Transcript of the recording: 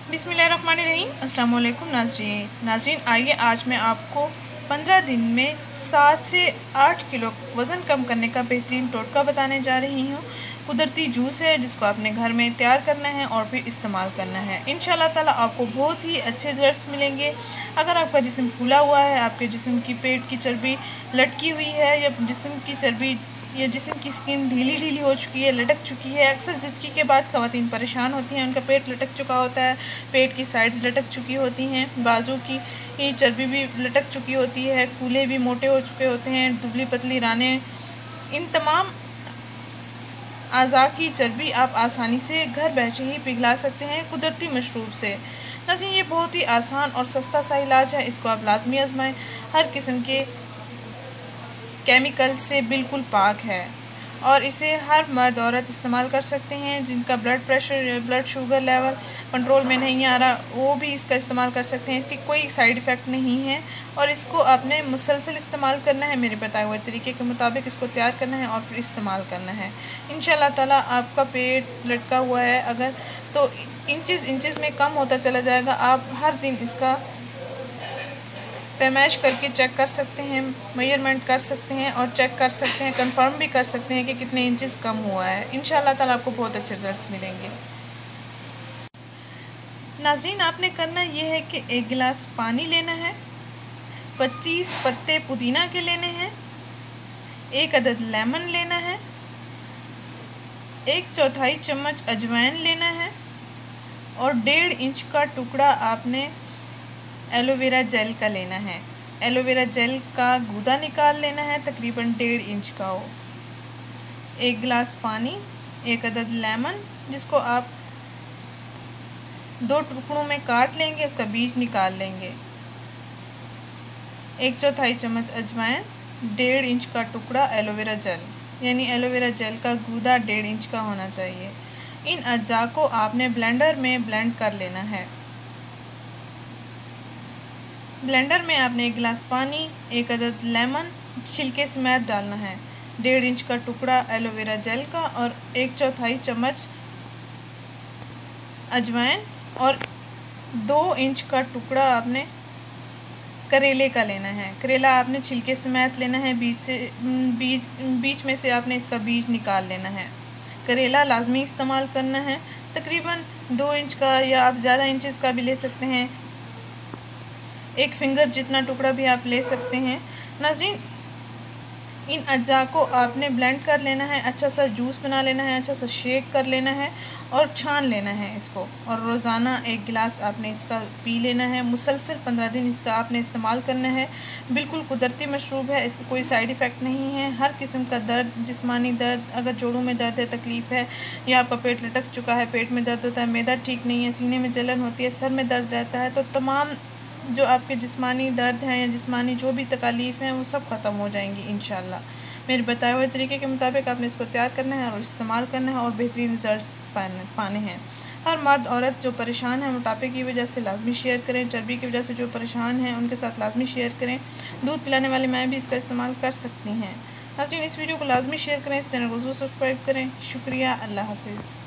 बिस्मिल्लाहिर्रहमानिर्रहीम। अस्सलाम वालेकुम नाज़रीन, आइए आज मैं आपको 15 दिन में 7 से 8 किलो वज़न कम करने का बेहतरीन टोटका बताने जा रही हूँ। कुदरती जूस है जिसको आपने घर में तैयार करना है और फिर इस्तेमाल करना है। इंशाल्लाह ताला आपको बहुत ही अच्छे रिजल्ट्स मिलेंगे। अगर आपका जिस्म फूला हुआ है, आपके जिस्म की पेट की चर्बी लटकी हुई है या जिस्म की चर्बी या जिस्म की स्किन ढीली ढीली हो चुकी है, लटक चुकी है। अक्सर ज़िचकी के बाद ख़वातीन परेशान होती हैं, उनका पेट लटक चुका होता है, पेट की साइड्स लटक चुकी होती हैं, बाजू की चर्बी भी लटक चुकी होती है, कूल्हे भी मोटे हो चुके होते हैं, दुबली पतली रानें। इन तमाम अज़ा की चर्बी आप आसानी से घर बैठे ही पिघला सकते हैं कुदरती मशरूब से। नाज़रीन, ये बहुत ही आसान और सस्ता सा इलाज है, इसको आप लाजमी आजमाएं। हर किस्म के केमिकल से बिल्कुल पाक है और इसे हर मर्द औरत इस्तेमाल कर सकते हैं। जिनका blood pressure, blood sugar level control में नहीं आ रहा, वो भी इसका इस्तेमाल कर सकते हैं। इसकी कोई साइड इफ़ेक्ट नहीं है और इसको आपने मुसलसल इस्तेमाल करना है। मेरे बताए हुए तरीके के मुताबिक इसको तैयार करना है और फिर इस्तेमाल करना है। इंशाल्लाह ताला आपका पेट लटका हुआ है अगर, तो इंचेस में कम होता चला जाएगा। आप हर दिन इसका पैमाइश करके चेक कर सकते हैं, मेजरमेंट कर सकते हैं और चेक कर सकते हैं, कंफर्म भी कर सकते हैं कि कितने इंचेस कम हुआ है। इंशाल्लाह ताला आपको बहुत अच्छे रिजल्ट्स मिलेंगे। नाज़रीन, आपने करना ये है कि 1 गिलास पानी लेना है, 25 पत्ते पुदीना के लेने हैं, 1 अदद लेमन लेना है, 1/4 चम्मच अजवाइन लेना है और 1.5 इंच का टुकड़ा आपने एलोवेरा जेल का लेना है। एलोवेरा जेल का गूदा निकाल लेना है, तकरीबन 1.5 इंच का हो। 1 गिलास पानी, 1 अदद लेमन जिसको आप 2 टुकड़ों में काट लेंगे, उसका बीज निकाल लेंगे। 1/4 चम्मच अजवाइन, 1.5 इंच का टुकड़ा एलोवेरा जेल, यानी एलोवेरा जेल का गूदा 1.5 इंच का होना चाहिए। इन अज्जा को आपने ब्लेंडर में ब्लेंड कर लेना है। ब्लेंडर में आपने 1 गिलास पानी, 1 अदद लेमन छिलके समेत डालना है, 1.5 इंच का टुकड़ा एलोवेरा जेल का और 1/4 चम्मच अजवाइन और 2 इंच का टुकड़ा आपने करेले का लेना है। करेला आपने छिलके समेत लेना है, बीच में से आपने इसका बीज निकाल लेना है। करेला लाजमी इस्तेमाल करना है, तकरीबन 2 इंच का या आप ज़्यादा इंचेस का भी ले सकते हैं। 1 फिंगर जितना टुकड़ा भी आप ले सकते हैं। नाज़रीन, इन अज्जा को आपने ब्लेंड कर लेना है, अच्छा सा जूस बना लेना है, अच्छा सा शेक कर लेना है और छान लेना है इसको। और रोज़ाना 1 गिलास आपने इसका पी लेना है। मुसलसल 15 दिन इसका आपने इस्तेमाल करना है। बिल्कुल कुदरती मशरूब है, इसका कोई साइड इफ़ेक्ट नहीं है। हर किस्म का दर्द, जिस्मानी दर्द, अगर जोड़ों में दर्द है, तकलीफ़ है या आपका पेट लटक चुका है, पेट में दर्द होता है, मैदा ठीक नहीं है, सीने में जलन होती है, सर में दर्द रहता है, तो तमाम जो आपके जिस्मानी दर्द हैं या जिस्मानी जो भी तकालीफ़ हैं वो सब ख़त्म हो जाएंगी इंशाल्लाह। मेरे बताए हुए तरीके के मुताबिक आपने इसको तैयार करना है और इस्तेमाल करना है और बेहतरीन रिजल्ट्स पाने हैं। हर मर्द औरत जो परेशान है मोटापे की वजह से लाजमी शेयर करें, चर्बी की वजह से जो परेशान हैं उनके साथ लाजमी शेयर करें। दूध पिलाने वाली माएँ भी इसका इस्तेमाल कर सकती हैं। नाज़रीन, इस वीडियो को लाजमी शेयर करें, इस चैनल को ज़रूर सब्सक्राइब करें। शुक्रिया, अल्लाह हाफिज़।